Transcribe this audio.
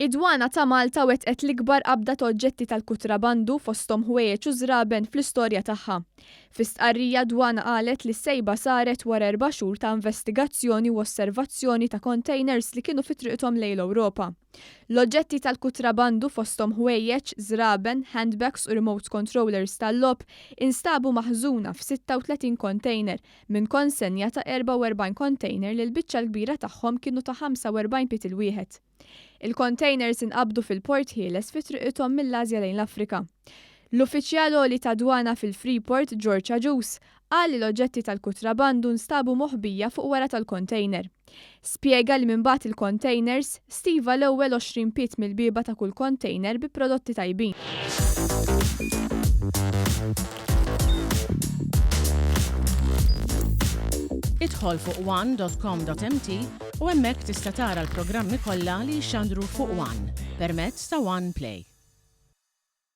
Id-dwana ta' Malta wetqet l-ikbar qabda ta' oġġetti tal-kutrabandu fosthom ħwejjeġ u żraben fl-istorja tagħha. Fi stqarrija dwana qalet li s-sejba saret wara 4 xhur ta' investigazzjoni u osservazzjoni ta' containers li kienu fi triqthom lejn l-Ewropa. L-oġġetti tal-kutrabandu fosthom ħwejjeġ, żraben, handbags u remote controllers tal-logħob instabu maħżuna f'36 container minn konsenja ta' 44 container li l-biċċa l-kbira tagħhom kienu ta' 45 pitil wieħed. Il-containers inqabdu fil-Port Heles fi triqithom mill-Asja lejn l-Afrika. L-uffiċjal għoli ta' dwana fil-Freeport, George Agius, qal li l-oġġetti tal-kutrabandu nstabu moħbija fuq wara tal-container. Spjega li minn bagħad il-containers stiva l-ewwel 20 pit mill-bieba ta' kull container bi prodotti tajbin. Idħol fuq one.com.mt u hemmhekk tista' tara l-programmi kollha li jxandru fuq One permezz ta' One Play.